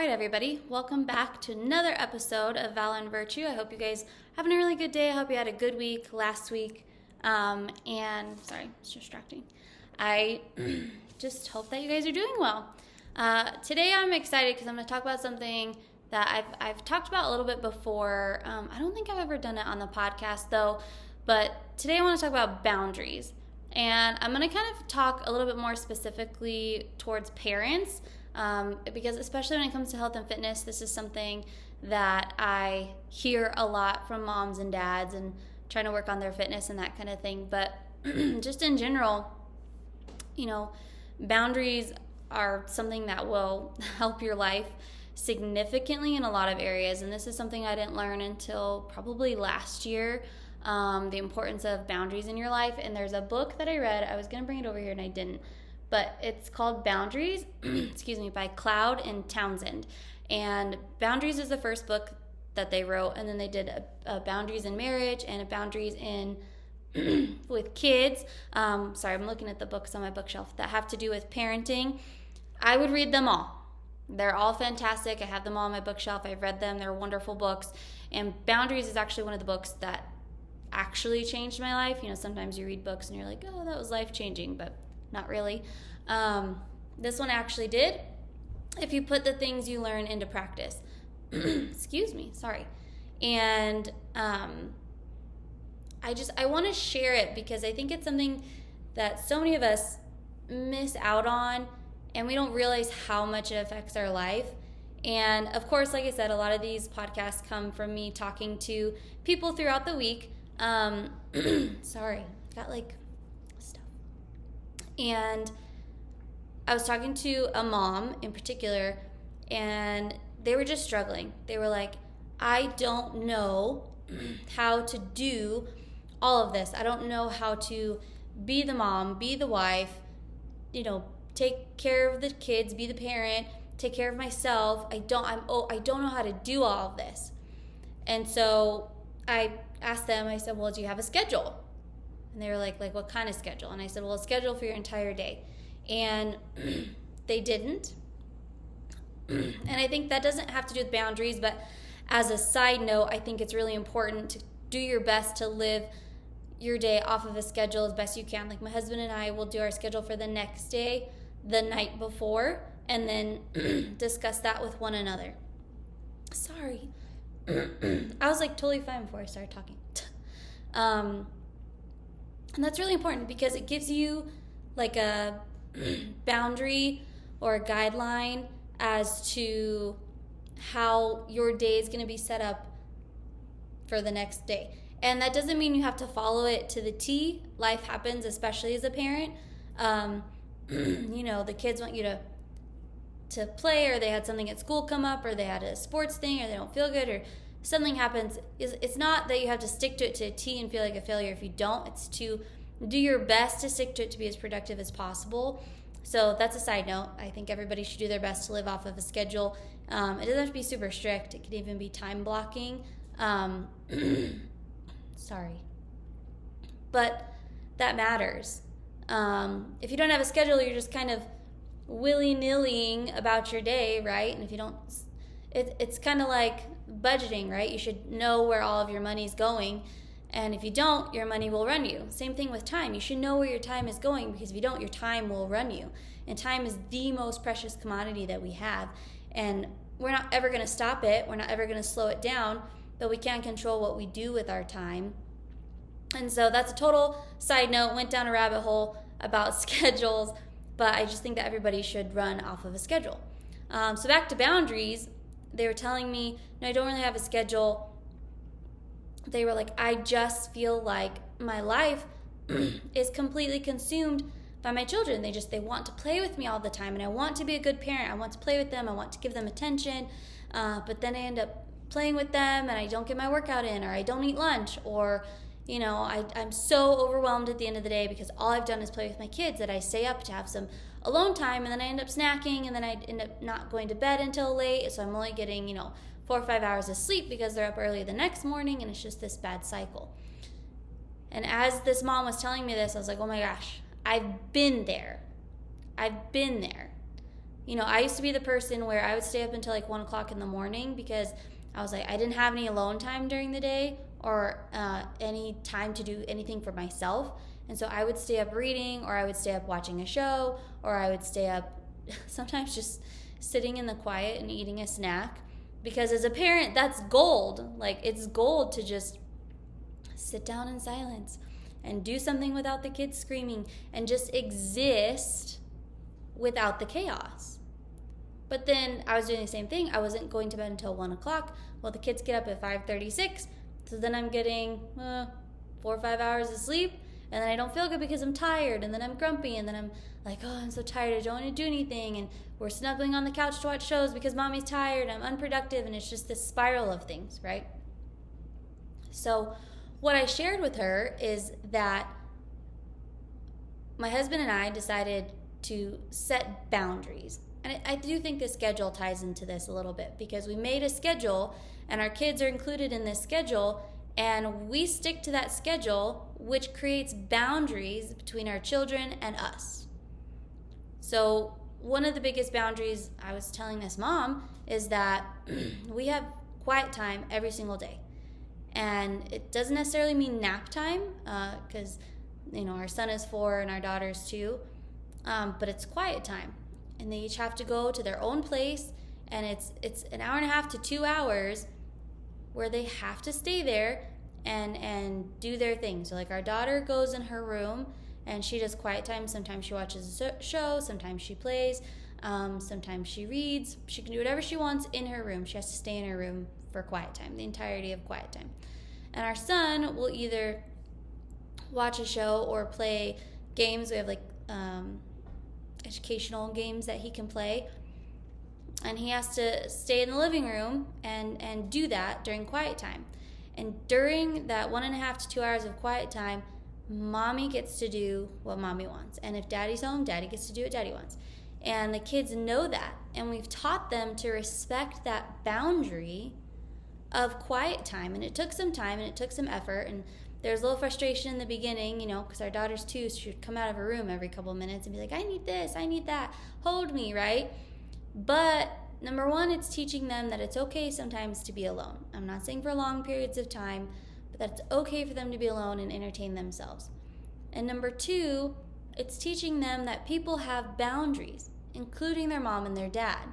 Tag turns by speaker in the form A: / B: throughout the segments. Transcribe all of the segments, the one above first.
A: right, everybody, welcome back to another episode of Valor and Virtue. I hope you guys having a really good day. I hope you had a good week last week. And sorry, it's distracting. I just hope that you guys are doing well. Today I'm excited because I'm going to talk about something that I've talked about a little bit before. I don't think I've ever done it on the podcast though, but today I want to talk about boundaries. And I'm going to kind of talk a little bit more specifically towards parents. Because especially when it comes to health and fitness, this is something that I hear a lot from moms and dads and trying to work on their fitness and that kind of thing. But just in general, boundaries are something that will help your life significantly in a lot of areas. And this is something I didn't learn until probably last year, the importance of boundaries in your life. And there's a book that I read. I was going to bring it over here and I didn't. But it's called Boundaries, by Cloud and Townsend. And Boundaries is the first book that they wrote, and then they did a Boundaries in Marriage and a Boundaries in with kids. Sorry, I'm looking at the books on my bookshelf that have to do with parenting. I would read them all. They're all fantastic. I have them all on my bookshelf. I've read them. They're wonderful books. And Boundaries is actually one of the books that actually changed my life. Sometimes you read books and you're like, oh, that was life-changing, but not really. This one actually did, if you put the things you learn into practice. Excuse me, sorry. And I want to share it because I think it's something that so many of us miss out on, and we don't realize how much it affects our life. And of course, like I said, a lot of these podcasts come from me talking to people throughout the week. Sorry, got stuff. And I was talking to a mom in particular, and they were just struggling. They were like, I don't know how to do all of this. I don't know how to be the mom, be the wife, take care of the kids, be the parent, take care of myself. I don't know how to do all of this. And so I asked them, I said, well, do you have a schedule? And they were like, what kind of schedule? And I said, well, a schedule for your entire day. And they didn't. And I think that doesn't have to do with boundaries, but as a side note, I think it's really important to do your best to live your day off of a schedule as best you can. Like my husband and I will do our schedule for the next day, the night before, and then discuss that with one another. Sorry. I was totally fine before I started talking. And that's really important because it gives you a boundary or a guideline as to how your day is going to be set up for the next day. And that doesn't mean you have to follow it to the T. Life happens, especially as a parent. The kids want you to play, or they had something at school come up, or they had a sports thing, or they don't feel good, or something happens. It's not that you have to stick to it to a T and feel like a failure if you don't. It's to do your best to stick to it to be as productive as possible. So that's a side note. I think everybody should do their best to live off of a schedule. It doesn't have to be super strict. It could even be time blocking. Sorry. But that matters. If you don't have a schedule, you're just kind of willy-nillying about your day, right? And if you don't, it's kind of like budgeting, right? You should know where all of your money is going. And if you don't, your money will run you. Same thing with time. You should know where your time is going, because if you don't, your time will run you. And time is the most precious commodity that we have. And we're not ever going to stop it. We're not ever going to slow it down, but we can control what we do with our time. And so that's a total side note. Went down a rabbit hole about schedules, but I just think that everybody should run off of a schedule. So back to boundaries, they were telling me, no, I don't really have a schedule. They were like, I just feel like my life is completely consumed by my children. They want to play with me all the time, and I want to be a good parent. I want to play with them. I want to give them attention. But then I end up playing with them, and I don't get my workout in, or I don't eat lunch, or, I'm so overwhelmed at the end of the day because all I've done is play with my kids that I stay up to have some alone time, and then I end up snacking, and then I end up not going to bed until late. So I'm only getting, 4 or 5 hours of sleep because they're up early the next morning, and it's just this bad cycle. And as this mom was telling me this, I was like, oh my gosh, I've been there. I used to be the person where I would stay up until like 1 o'clock in the morning because I was like, I didn't have any alone time during the day or any time to do anything for myself. And so I would stay up reading, or I would stay up watching a show, or I would stay up sometimes just sitting in the quiet and eating a snack. Because as a parent, that's gold. Like, it's gold to just sit down in silence and do something without the kids screaming and just exist without the chaos. But then I was doing the same thing. I wasn't going to bed until 1 o'clock. Well, the kids get up at 5:36, so then I'm getting 4 or 5 hours of sleep, and then I don't feel good because I'm tired, and then I'm grumpy, and then I'm like, oh, I'm so tired, I don't want to do anything, and we're snuggling on the couch to watch shows because mommy's tired, I'm unproductive, and it's just this spiral of things, right? So what I shared with her is that my husband and I decided to set boundaries. And I do think the schedule ties into this a little bit, because we made a schedule and our kids are included in this schedule, and we stick to that schedule, which creates boundaries between our children and us. So one of the biggest boundaries, I was telling this mom, is that we have quiet time every single day. And it doesn't necessarily mean nap time, because our son is 4 and our daughter is 2, but it's quiet time. And they each have to go to their own place, and it's an hour and a half to 2 hours where they have to stay there and do their thing. So like, our daughter goes in her room and she does quiet time. Sometimes she watches a show, sometimes she plays, sometimes she reads. She can do whatever she wants in her room. She has to stay in her room for quiet time, the entirety of quiet time. And our son will either watch a show or play games. We have like educational games that he can play, and he has to stay in the living room and do that during quiet time. And during that 1.5 to 2 hours of quiet time, mommy gets to do what mommy wants, and if daddy's home, daddy gets to do what daddy wants. And the kids know that, and we've taught them to respect that boundary of quiet time. And it took some time and it took some effort, and there's a little frustration in the beginning, because our daughter's 2, so she would come out of her room every couple of minutes and be like, I need this, I need that, hold me, right? But number one, it's teaching them that it's okay sometimes to be alone. I'm not saying for long periods of time, but that it's okay for them to be alone and entertain themselves. And number 2, it's teaching them that people have boundaries, including their mom and their dad.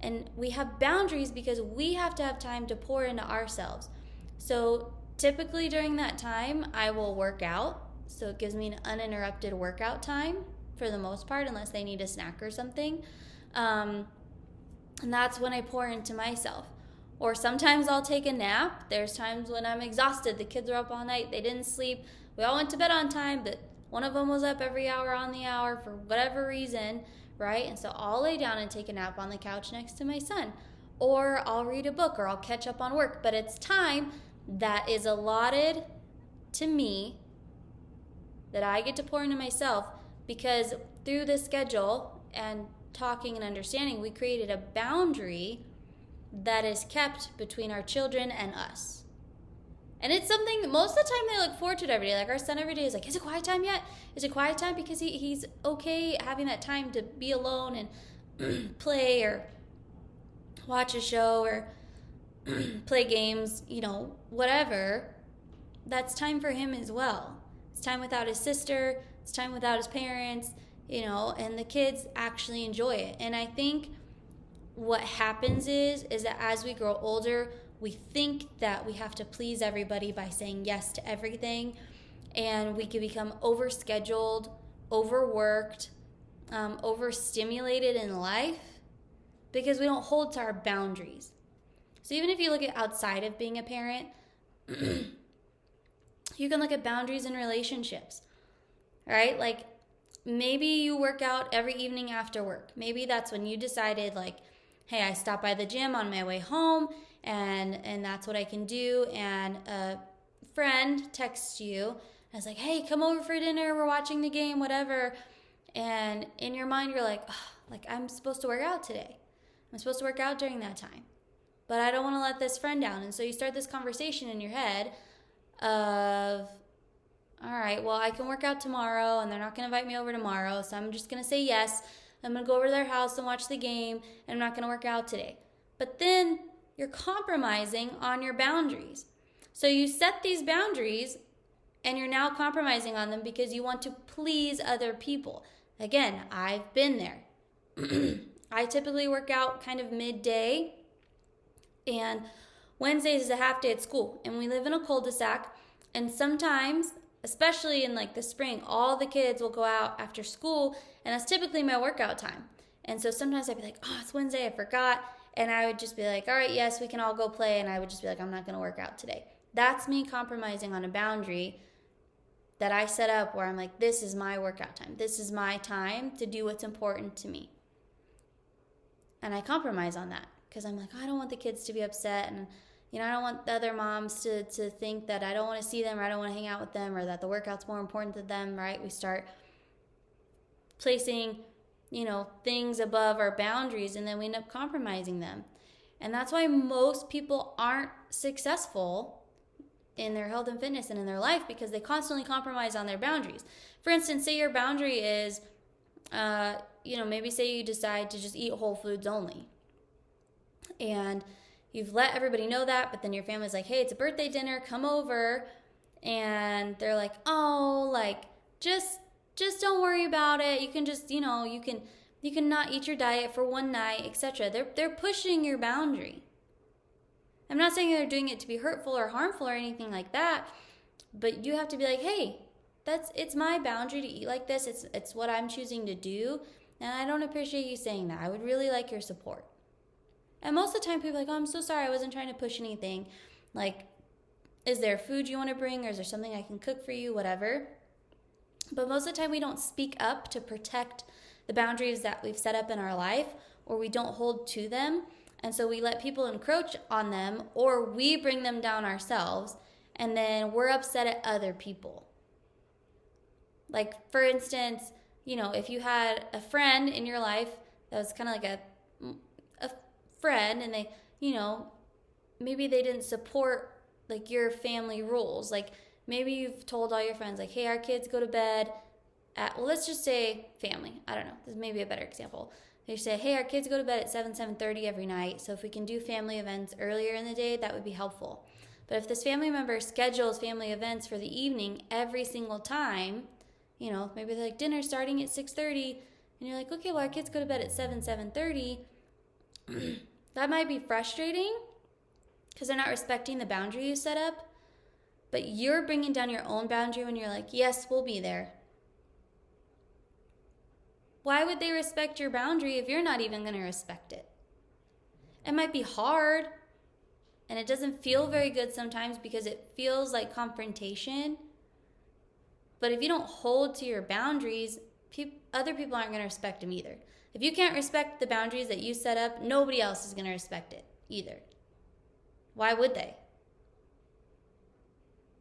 A: And we have boundaries because we have to have time to pour into ourselves. So typically during that time, I will work out. So it gives me an uninterrupted workout time for the most part, unless they need a snack or something. And that's when I pour into myself. Or sometimes I'll take a nap. There's times when I'm exhausted. The kids are up all night. They didn't sleep. We all went to bed on time, but one of them was up every hour on the hour for whatever reason, right? And so I'll lay down and take a nap on the couch next to my son. Or I'll read a book, or I'll catch up on work. But it's time that is allotted to me that I get to pour into myself, because through the schedule and talking and understanding, we created a boundary that is kept between our children and us. And it's something that most of the time they look forward to it every day. Like, our son every day is like, is it quiet time yet? Is it quiet time? Because he's okay having that time to be alone and play or watch a show or play games, whatever. That's time for him as well. It's time without his sister. It's time without his parents, and the kids actually enjoy it. And I think what happens is that as we grow older, we think that we have to please everybody by saying yes to everything. And we can become overscheduled, overworked, overstimulated in life because we don't hold to our boundaries. So even if you look at outside of being a parent, you can look at boundaries in relationships, right? Like, maybe you work out every evening after work. Maybe that's when you decided, like, hey, I stop by the gym on my way home, and that's what I can do. And a friend texts you and is like, hey, come over for dinner, we're watching the game, whatever. And in your mind, you're like, oh, I'm supposed to work out today. I'm supposed to work out during that time. But I don't want to let this friend down. And so you start this conversation in your head of, all right, well, I can work out tomorrow, and they're not going to invite me over tomorrow, so I'm just going to say yes. I'm going to go over to their house and watch the game, and I'm not going to work out today. But then you're compromising on your boundaries. So you set these boundaries and you're now compromising on them because you want to please other people. Again, I've been there. I typically work out kind of midday, and Wednesdays is a half day at school, and we live in a cul-de-sac, and sometimes, especially in like the spring, all the kids will go out after school, and that's typically my workout time. And so sometimes I'd be like, oh, it's Wednesday, I forgot, and I would just be like, all right, yes, we can all go play, and I would just be like, I'm not going to work out today. That's me compromising on a boundary that I set up where I'm like, this is my workout time. This is my time to do what's important to me. And I compromise on that because I'm like, I don't want the kids to be upset, and I don't want the other moms to think that I don't want to see them or I don't want to hang out with them or that the workout's more important to them, right? We start placing, things above our boundaries, and then we end up compromising them. And that's why most people aren't successful in their health and fitness and in their life, because they constantly compromise on their boundaries. For instance, say your boundary is, maybe say you decide to just eat whole foods only. And you've let everybody know that, but then your family's like, hey, it's a birthday dinner, come over. And they're like, oh, like, just don't worry about it. You can just, you can not eat your diet for one night, etc. They're pushing your boundary. I'm not saying they're doing it to be hurtful or harmful or anything like that, but you have to be like, hey, it's my boundary to eat like this. It's what I'm choosing to do, and I don't appreciate you saying that. I would really like your support. And most of the time people are like, oh, I'm so sorry, I wasn't trying to push anything. Like, is there food you want to bring, or is there something I can cook for you, whatever. But most of the time we don't speak up to protect the boundaries that we've set up in our life, or we don't hold to them. And so we let people encroach on them, or we bring them down ourselves, and then we're upset at other people. Like, for instance, if you had a friend in your life that was kind of like a friend, and they, maybe they didn't support like your family rules. Like, maybe you've told all your friends, like, hey, our kids go to bed at, well, let's just say family. I don't know. This may be a better example. They say, hey, our kids go to bed at 7:30 every night, so if we can do family events earlier in the day, that would be helpful. But if this family member schedules family events for the evening every single time, maybe they're like, dinner starting at 6:30, and you're like, okay, well, our kids go to bed at 7:30. That might be frustrating because they're not respecting the boundary you set up, but you're bringing down your own boundary when you're like, yes, we'll be there. Why would they respect your boundary if you're not even going to respect it? It might be hard, and it doesn't feel very good sometimes because it feels like confrontation. But if you don't hold to your boundaries, other people aren't going to respect them either. If you can't respect the boundaries that you set up, nobody else is going to respect it either. Why would they?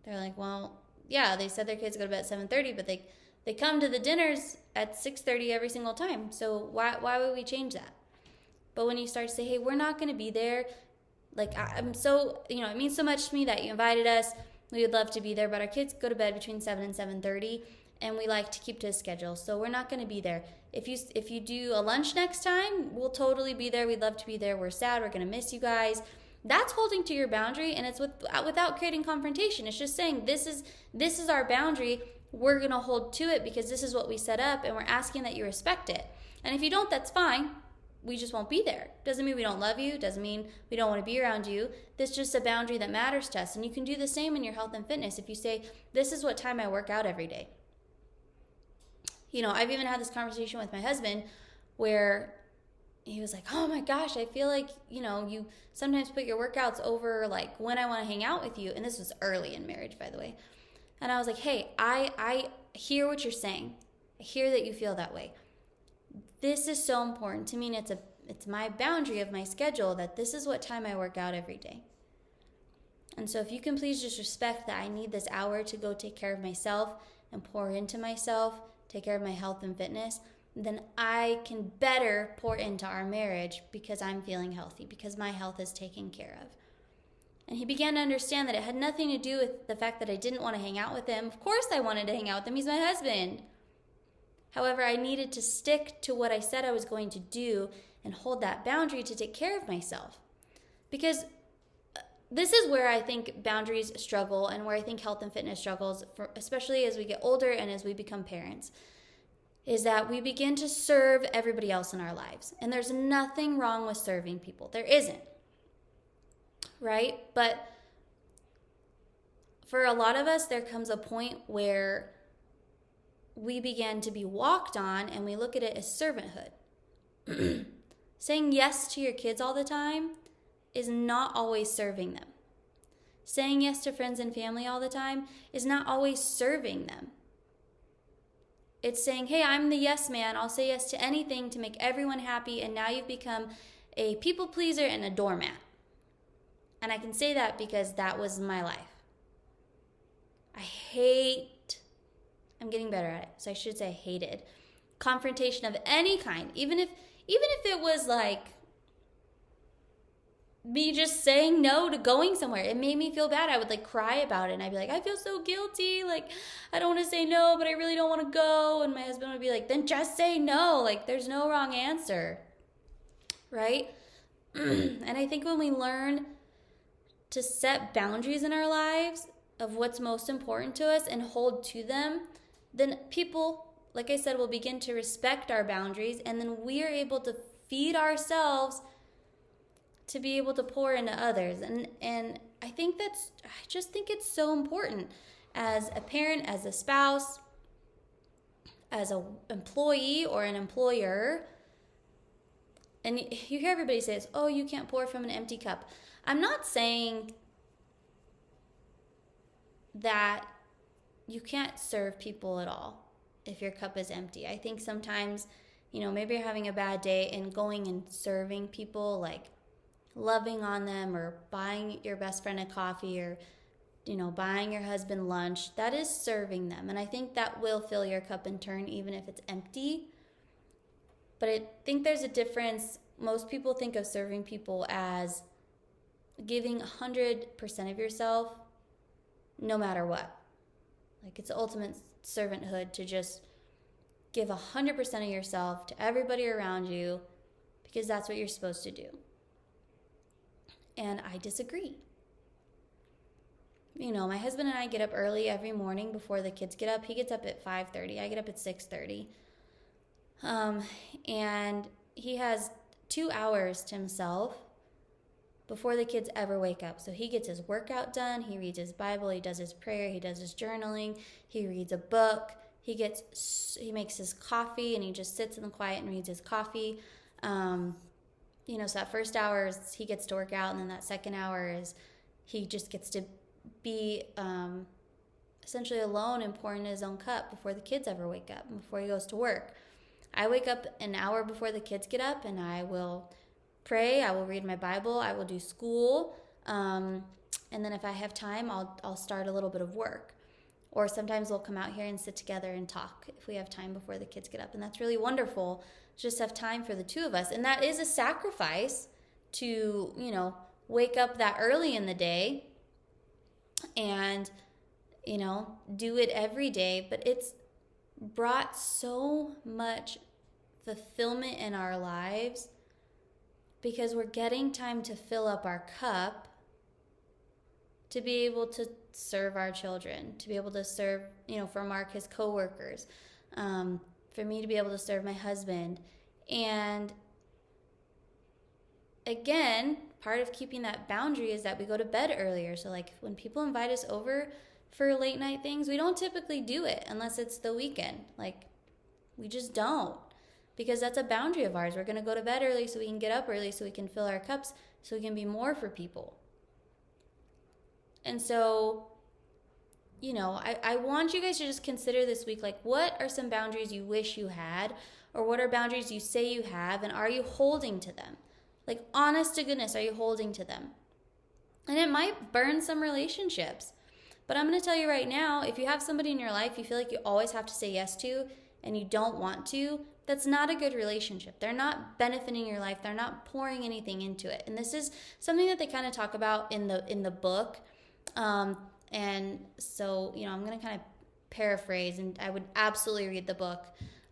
A: They're like, well, yeah, they said their kids go to bed at 7:30, but they come to the dinners at 6:30 every single time. So why would we change that? But when you start to say, hey, we're not going to be there, like, I'm so, it means so much to me that you invited us. We would love to be there, but our kids go to bed between 7 and 7:30, and we like to keep to a schedule. So we're not going to be there. If you do a lunch next time, we'll totally be there. We'd love to be there. We're sad. We're going to miss you guys. That's holding to your boundary, and it's without creating confrontation. It's just saying, this is our boundary. We're going to hold to it because this is what we set up, and we're asking that you respect it. And if you don't, that's fine. We just won't be there. Doesn't mean we don't love you. Doesn't mean we don't want to be around you. This is just a boundary that matters to us. And you can do the same in your health and fitness. If you say, this is what time I work out every day. I've even had this conversation with my husband where he was like, oh my gosh, I feel like, you sometimes put your workouts over like when I want to hang out with you. And this was early in marriage, by the way. And I was like, hey, I hear what you're saying. I hear that you feel that way. This is so important to me, and it's my boundary of my schedule that this is what time I work out every day. And so if you can please just respect that I need this hour to go take care of myself and pour into myself, take care of my health and fitness, then I can better pour into our marriage because I'm feeling healthy, because my health is taken care of. And he began to understand that it had nothing to do with the fact that I didn't want to hang out with him. Of course I wanted to hang out with him. He's my husband. However, I needed to stick to what I said I was going to do and hold that boundary to take care of myself. Because this is where I think boundaries struggle, and where I think health and fitness struggles, especially as we get older and as we become parents, is that we begin to serve everybody else in our lives. And there's nothing wrong with serving people. There isn't. Right? But for a lot of us, there comes a point where we begin to be walked on and we look at it as servanthood. Saying yes to your kids all the time is not always serving them. Saying yes to friends and family all the time is not always serving them. It's saying, hey, I'm the yes man. I'll say yes to anything to make everyone happy, and now you've become a people pleaser and a doormat. And I can say that because that was my life. I'm getting better at it, so I should say hated confrontation of any kind, even if it was like me just saying no to going somewhere. It made me feel bad. I would like cry about it, and I'd be like, I feel so guilty. Like, I don't want to say no, but I really don't want to go. And my husband would be like, then just say no. Like, there's no wrong answer, right? And I think when we learn to set boundaries in our lives of what's most important to us and hold to them, then people, like I said, will begin to respect our boundaries, and then we are able to feed ourselves to be able to pour into others. And I just think it's so important as a parent, as a spouse, as an employee or an employer. And you hear everybody say, oh, you can't pour from an empty cup. I'm not saying that you can't serve people at all if your cup is empty. I think sometimes, maybe you're having a bad day, and going and serving people, like loving on them or buying your best friend a coffee or, buying your husband lunch, that is serving them. And I think that will fill your cup in turn, even if it's empty. But I think there's a difference. Most people think of serving people as giving 100% of yourself no matter what. Like, it's ultimate servanthood to just give 100% of yourself to everybody around you because that's what you're supposed to do. And I disagree. My husband and I get up early every morning before the kids get up. He gets up at 5:30. I get up at 6:30. And he has 2 hours to himself before the kids ever wake up. So he gets his workout done, he reads his Bible, he does his prayer, he does his journaling, he reads a book, he makes his coffee, and he just sits in the quiet and reads his coffee. So that first hour is he gets to work out, and then that second hour is he just gets to be essentially alone and pour in his own cup before the kids ever wake up and before he goes to work. I wake up an hour before the kids get up, and I will pray, I will read my Bible, I will do school, and then if I have time, I'll start a little bit of work. Or sometimes we'll come out here and sit together and talk if we have time before the kids get up, and that's really wonderful. Just have time for the two of us, and that is a sacrifice to, wake up that early in the day and, do it every day, but it's brought so much fulfillment in our lives because we're getting time to fill up our cup to be able to serve our children, to be able to serve, for Mark, his coworkers, for me to be able to serve my husband. And again, part of keeping that boundary is that we go to bed earlier. So like when people invite us over for late night things, we don't typically do it unless it's the weekend. Like, we just don't, because that's a boundary of ours. We're going to go to bed early so we can get up early so we can fill our cups so we can be more for people. And so, I want you guys to just consider this week, like, what are some boundaries you wish you had, or what are boundaries you say you have, and are you holding to them? Like, honest to goodness, are you holding to them? And it might burn some relationships. But I'm going to tell you right now, if you have somebody in your life you feel like you always have to say yes to and you don't want to, that's not a good relationship. They're not benefiting your life. They're not pouring anything into it. And this is something that they kind of talk about in the book. And so, I'm going to kind of paraphrase, and I would absolutely read the book.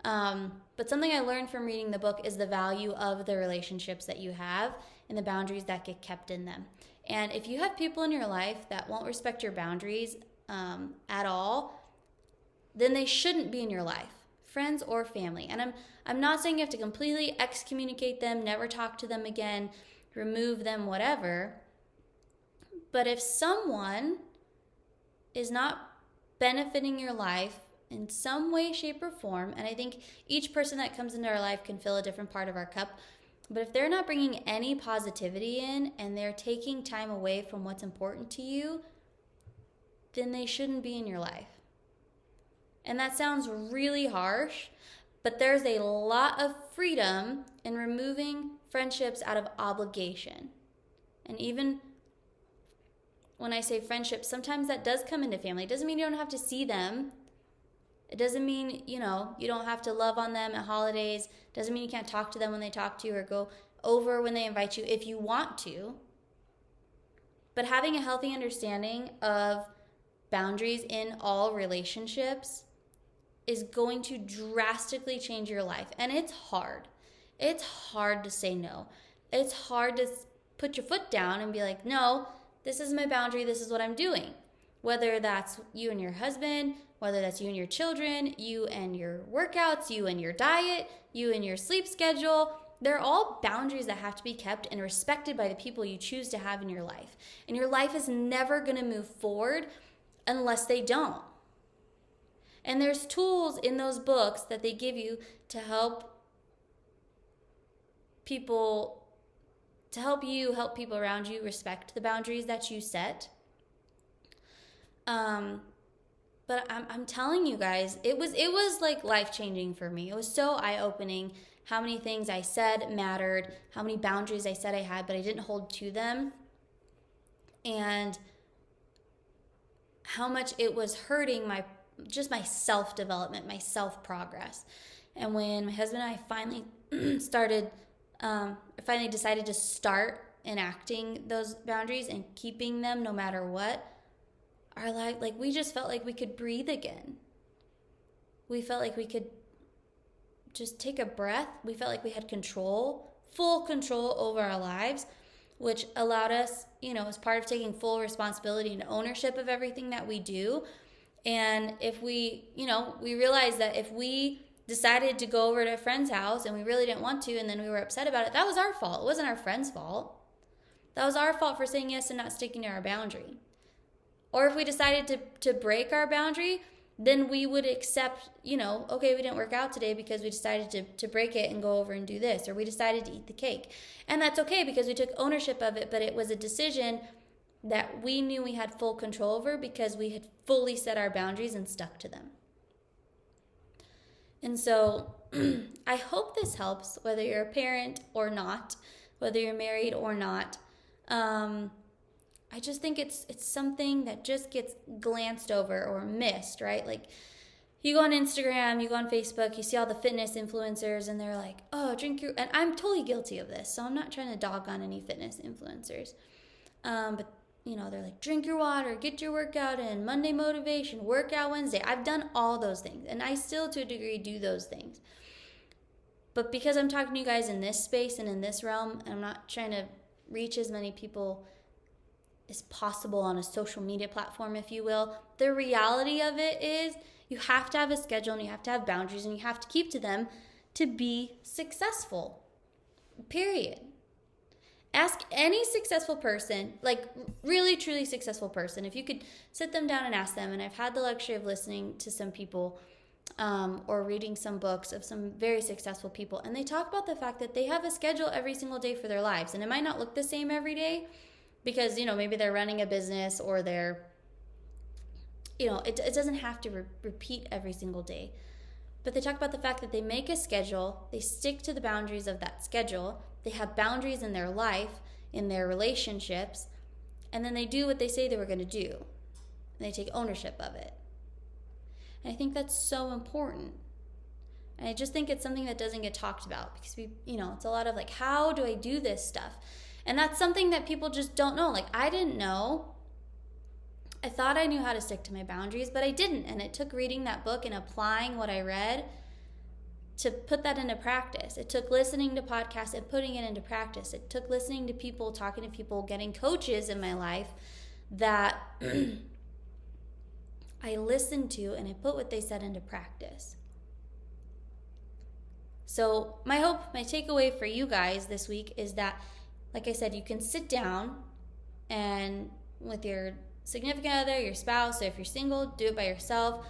A: But something I learned from reading the book is the value of the relationships that you have and the boundaries that get kept in them. And if you have people in your life that won't respect your boundaries at all, then they shouldn't be in your life, friends or family. And I'm not saying you have to completely excommunicate them, never talk to them again, remove them, whatever. But if someone is not benefiting your life in some way, shape, or form, and I think each person that comes into our life can fill a different part of our cup, but if they're not bringing any positivity in and they're taking time away from what's important to you, then they shouldn't be in your life. And that sounds really harsh, but there's a lot of freedom in removing friendships out of obligation. And even when I say friendships, sometimes that does come into family. It doesn't mean you don't have to see them. It doesn't mean, you don't have to love on them at holidays. It doesn't mean you can't talk to them when they talk to you or go over when they invite you if you want to. But having a healthy understanding of boundaries in all relationships is going to drastically change your life. And it's hard. It's hard to say no. It's hard to put your foot down and be like, no, this is my boundary. This is what I'm doing. Whether that's you and your husband, whether that's you and your children, you and your workouts, you and your diet, you and your sleep schedule, they're all boundaries that have to be kept and respected by the people you choose to have in your life. And your life is never going to move forward unless they don't. And there's tools in those books that they give you to help people, help people around you respect the boundaries that you set. But I'm telling you guys, it was like life-changing for me. It was so eye-opening how many things I said mattered, how many boundaries I said I had, but I didn't hold to them. And how much it was hurting my self-development, my self-progress. And when my husband and I finally finally decided to start enacting those boundaries and keeping them no matter what, our life, we just felt like we could breathe again. We felt like we could just take a breath. We felt like we had full control over our lives, which allowed us, as part of taking full responsibility and ownership of everything that we do. And if we realized that if we decided to go over to a friend's house and we really didn't want to, and then we were upset about it, that was our fault. It wasn't our friend's fault. That was our fault for saying yes and not sticking to our boundary. Or if we decided to break our boundary, then we would accept, okay, we didn't work out today because we decided to break it and go over and do this, or we decided to eat the cake. And that's okay because we took ownership of it, but it was a decision that we knew we had full control over because we had fully set our boundaries and stuck to them. And so I hope this helps, whether you're a parent or not, whether you're married or not. I just think it's something that just gets glanced over or missed, right? Like, you go on Instagram, you go on Facebook, you see all the fitness influencers, and they're like, oh, and I'm totally guilty of this, so I'm not trying to dog on any fitness influencers. But, they're like, drink your water, get your workout in, Monday motivation, workout Wednesday. I've done all those things, and I still, to a degree, do those things. But because I'm talking to you guys in this space and in this realm, and I'm not trying to reach as many people as possible on a social media platform, if you will, the reality of it is you have to have a schedule and you have to have boundaries and you have to keep to them to be successful, period. Ask any successful person, really truly successful person, if you could sit them down and ask them, and I've had the luxury of listening to some people or reading some books of some very successful people, and they talk about the fact that they have a schedule every single day for their lives, and it might not look the same every day, because, maybe they're running a business or they're, it doesn't have to repeat every single day. But they talk about the fact that they make a schedule, they stick to the boundaries of that schedule, they have boundaries in their life, in their relationships, and then they do what they say they were going to do. And they take ownership of it. And I think that's so important. And I just think it's something that doesn't get talked about because it's a lot of how do I do this stuff? And that's something that people just don't know. I didn't know. I thought I knew how to stick to my boundaries, but I didn't. And it took reading that book and applying what I read to put that into practice. It took listening to podcasts and putting it into practice. It took listening to people, talking to people, getting coaches in my life that I listened to, and I put what they said into practice. So my hope, my takeaway for you guys this week is that, like I said, you can sit down and with your significant other, your spouse, so if you're single, do it by yourself,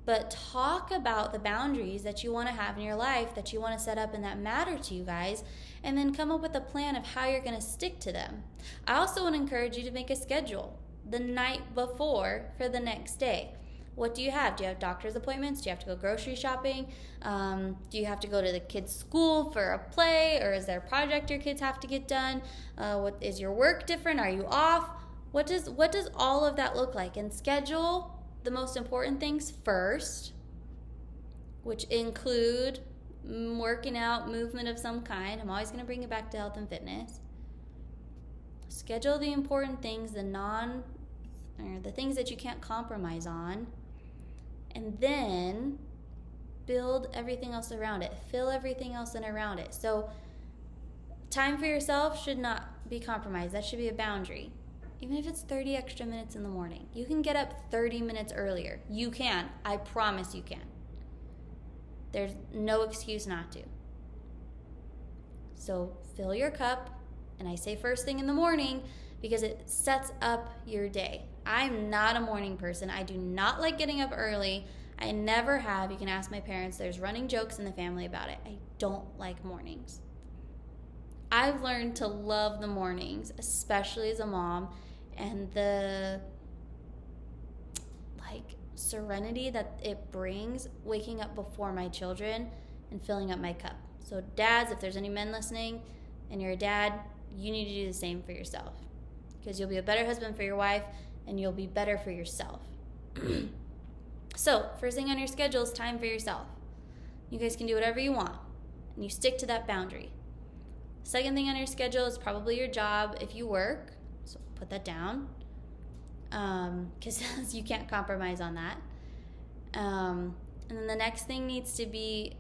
A: but talk about the boundaries that you want to have in your life, that you want to set up and that matter to you guys, and then come up with a plan of how you're going to stick to them. I also want to encourage you to make a schedule the night before for the next day. What do you have? Do you have doctor's appointments? Do you have to go grocery shopping? Do you have to go to the kids' school for a play? Or is there a project your kids have to get done? What is your work different? Are you off? What does all of that look like? And schedule the most important things first, which include working out, movement of some kind. I'm always going to bring it back to health and fitness. Schedule the important things, the things that you can't compromise on, and then build everything else around it. Fill everything else in around it. So time for yourself should not be compromised. That should be a boundary. Even if it's 30 extra minutes in the morning. You can get up 30 minutes earlier. You can. I promise you can. There's no excuse not to. So fill your cup, and I say first thing in the morning because it sets up your day. I'm not a morning person. I do not like getting up early. I never have. You can ask my parents. There's running jokes in the family about it. I don't like mornings. I've learned to love the mornings, especially as a mom, and the serenity that it brings waking up before my children and filling up my cup. So dads, if there's any men listening and you're a dad, you need to do the same for yourself, because you'll be a better husband for your wife and you'll be better for yourself. So first thing on your schedule is time for yourself. You guys can do whatever you want and you stick to that boundary. Second thing on your schedule is probably your job if you work, so put that down, because you can't compromise on that. And then the next thing needs to be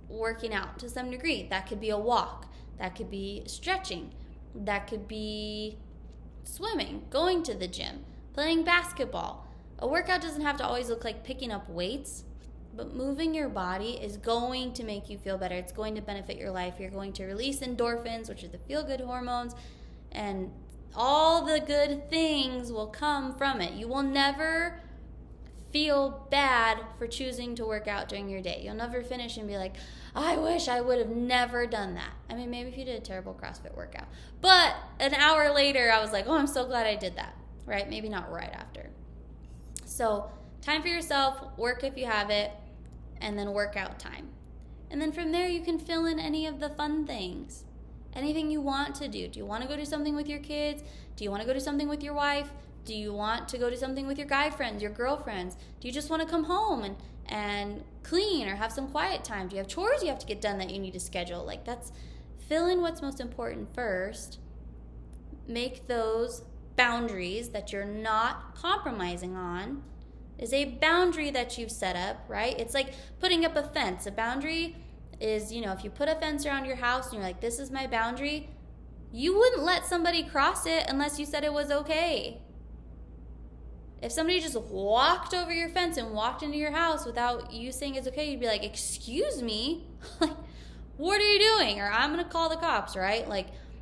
A: working out to some degree. That could be a walk, that could be stretching, that could be swimming, going to the gym, playing basketball. A workout doesn't have to always look like picking up weights, but moving your body is going to make you feel better. It's going to benefit your life. You're going to release endorphins, which are the feel-good hormones, and all the good things will come from it. You will never feel bad for choosing to work out during your day. You'll never finish and be like, I wish I would have never done that. I mean, maybe if you did a terrible CrossFit workout. But an hour later, I was like, oh, I'm so glad I did that, right? Maybe not right after. So time for yourself, work if you have it, and then workout time. And then from there, you can fill in any of the fun things. Anything you want to do. Do you want to go do something with your kids? Do you want to go do something with your wife? Do you want to go do something with your guy friends, your girlfriends? Do you just want to come home and clean or have some quiet time? Do you have chores you have to get done that you need to schedule? Fill in what's most important first. Make those boundaries that you're not compromising on is a boundary that you've set up, right? It's like putting up a fence. A boundary is, if you put a fence around your house and you're like, this is my boundary, you wouldn't let somebody cross it unless you said it was okay. If somebody just walked over your fence and walked into your house without you saying it's okay, you'd be like, excuse me? What are you doing? Or I'm going to call the cops, right?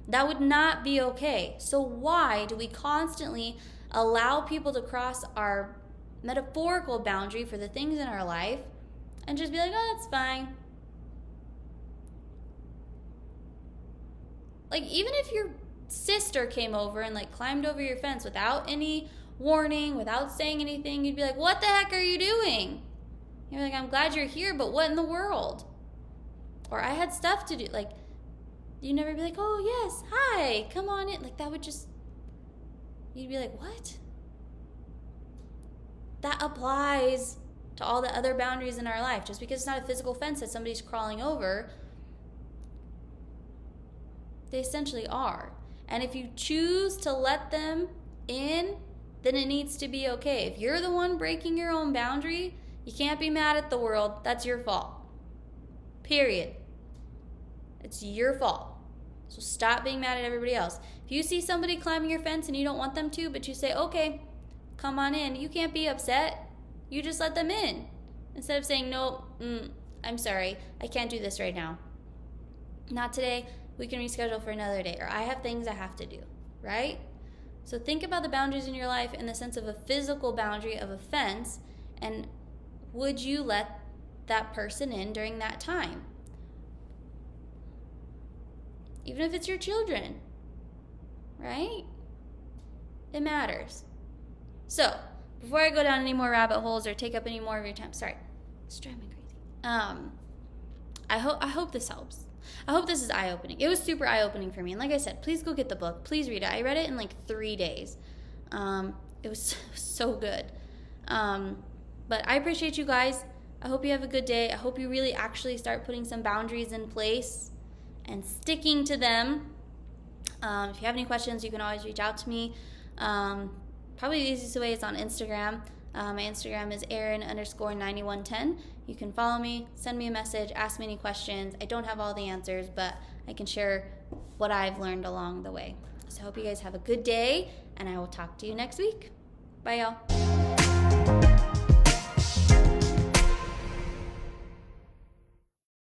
A: That would not be okay. So why do we constantly allow people to cross our metaphorical boundary for the things in our life and just be like, oh, that's fine? Even if your sister came over and climbed over your fence without any warning, without saying anything, you'd be like, what the heck are you doing? You're like, I'm glad you're here, but what in the world? Or I had stuff to do. You'd never be like, oh, yes, hi, come on in. That would just, you'd be like, what? That applies to all the other boundaries in our life. Just because it's not a physical fence that somebody's crawling over, they essentially are. And if you choose to let them in, then it needs to be okay. If you're the one breaking your own boundary, you can't be mad at the world. That's your fault. period. It's your fault. So stop being mad at everybody else. If you see somebody climbing your fence and you don't want them to, but you say, okay, come on in, you can't be upset. You just let them in. Instead of saying, no, I'm sorry, I can't do this right now. Not today, we can reschedule for another day. Or I have things I have to do, right? So think about the boundaries in your life in the sense of a physical boundary of a fence, and would you let that person in during that time? Even if it's your children, right? It matters. So, before I go down any more rabbit holes or take up any more of your time, sorry, it's driving me crazy. I hope this helps. I hope this is eye-opening. It was super eye-opening for me. And like I said, please go get the book. Please read it. I read it in like 3 days. It was so good. But I appreciate you guys. I hope you have a good day. I hope you really actually start putting some boundaries in place and sticking to them. If you have any questions, you can always reach out to me. Probably the easiest way is on Instagram. My Instagram is Erin_9110. You can follow me, send me a message, ask me any questions. I don't have all the answers, but I can share what I've learned along the way. So I hope you guys have a good day, and I will talk to you next week. Bye, y'all.